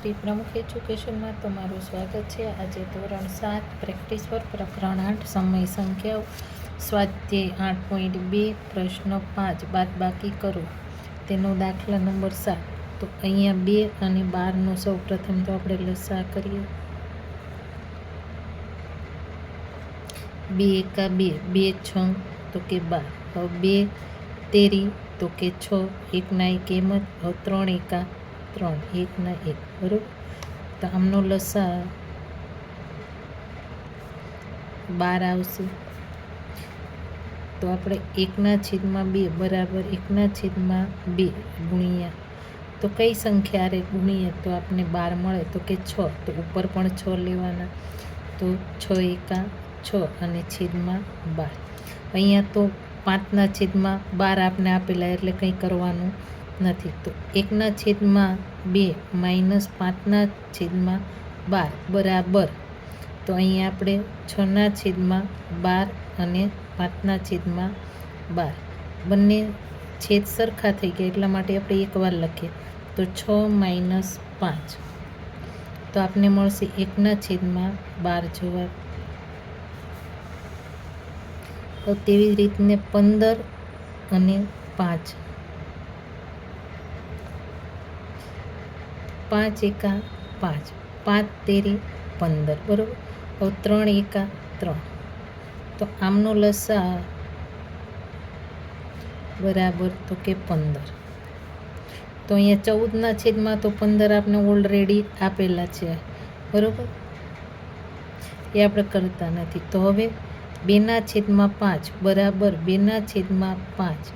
શ્રી પ્રમુખ એજ્યુકેશનમાં તમારું સ્વાગત છે। આજે ધોરણ 7 પ્રેક્ટિસ પર પ્રકરણ 8 સમય સંખ્યાઓ સ્વાધ્યાય 8.2 પ્રશ્ન 5 બાદબાકી કરો તેનો દાખલા નંબર 7। તો અહીંયા 2 અને 12નો સૌ પ્રથમ તો આપણે લસા કરીએ। 2 એકા 2, 2 6 તો કે 12, હવે 2 તેરી તો કે 6, 1 ના 1 એમ જ, હવે 3 એકા 3, 1 ના 1, બરાબર। તો આમનો લસા 12 આવશે। તો આપણે 1/2 બરાબર 1/2 ગુણ્યા, તો કઈ સંખ્યા રે ગુણીએ તો આપણને 12 મળે તો કે 6, તો ઉપર પણ 6 લેવાના, તો 6 એકા 6 અને છેદમાં 12। અહીંયા તો 5/12 આપને આપેલા એટલે કંઈ કરવાનું નથી, તો 1/2 માઇનસ 5/12 બરાબર, તો અહીંયા આપણે 6/12 અને 5/12 બંને છેદ સરખા થઈ ગયા એટલા માટે આપણે એકવાર લખીએ, તો 6 - 5, તો આપને મળશે 1/12 જવાબ। તો તેવી જ રીતને 15 અને 5, 5 એકા 5, 5 તેરી 15, બરાબર। હવે 3 એકા 3, તો આમનો લસા બરાબર તો કે 15। તો અહીંયા 14/માં તો 15 આપણે ઓલરેડી આપેલા છે, બરાબર, એ આપણે કરતા નથી। તો હવે 2/5 બરાબર 2/5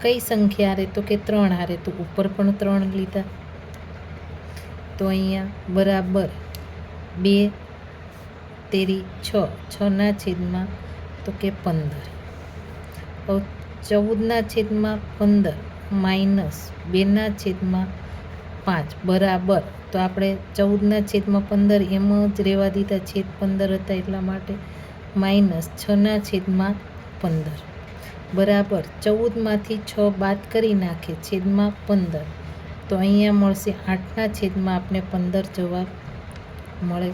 કઈ સંખ્યા હારે તો કે 3 હારે, તો ઉપર પણ 3 લીધા, તો અહીંયા બરાબર 2 તેરી 6, 6/15 તો કે 15, હવે 14/15 માઇનસ 2/5 બરાબર, તો આપણે 14/15 એમ જ રહેવા દીધા, છેદ 15 હતા એટલા માટે, માઇનસ 6/15 બરાબર 14માંથી 6 બાદ કરી નાખે છેદમાં 15, તો અહીંયા મળશે 8/15 આપને 15 જવાબ મળે।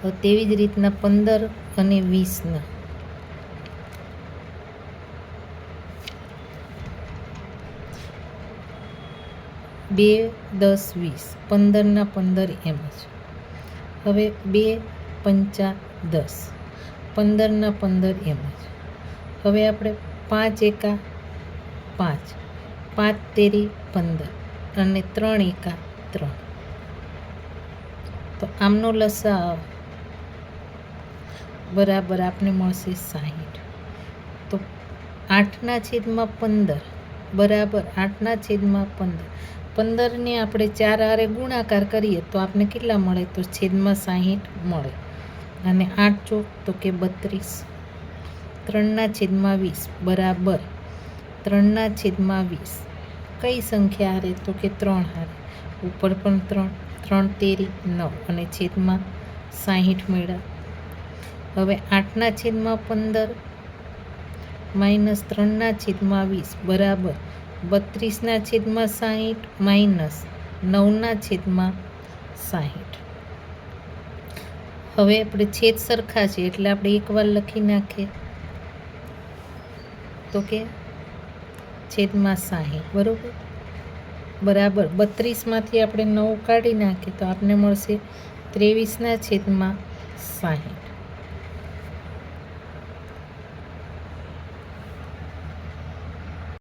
તો તેવી જ રીતના 15 અને 20ના, 2 10 20, 15/15 એમ જ, હવે 2 5 10, 15/15 એમ જ, હવે આપણે 5 એકા 5, 5 તેરી 15 અને 3 એકા 3, તો આમનો લસા બરાબર આપને મળશે 60। તો 8/15 બરાબર 8/15, 15ને આપણે 4 હારે ગુણાકાર કરીએ તો આપણે કેટલા મળે, તો છેદમાં 60 મળે, અને 8 ચોક તો કે 32, 3/20 બરાબર 3/20 કઈ સંખ્યા હારે તો કે 3 હારે, ઉપર પણ 3, 3 તેરી 9 અને છેદમાં 60 મળ્યા। હવે 8/15 માઇનસ 3/20 બરાબર 32/60 માઇનસ 9/60। હવે આપણે છેદ સરખા છે એટલે આપણે એકવાર લખી નાખીએ, તો કે છેદમાં 60 બરાબર, બરાબર 32માંથી આપણે 9 કાઢી નાખીએ તો આપને મળશે 23/60।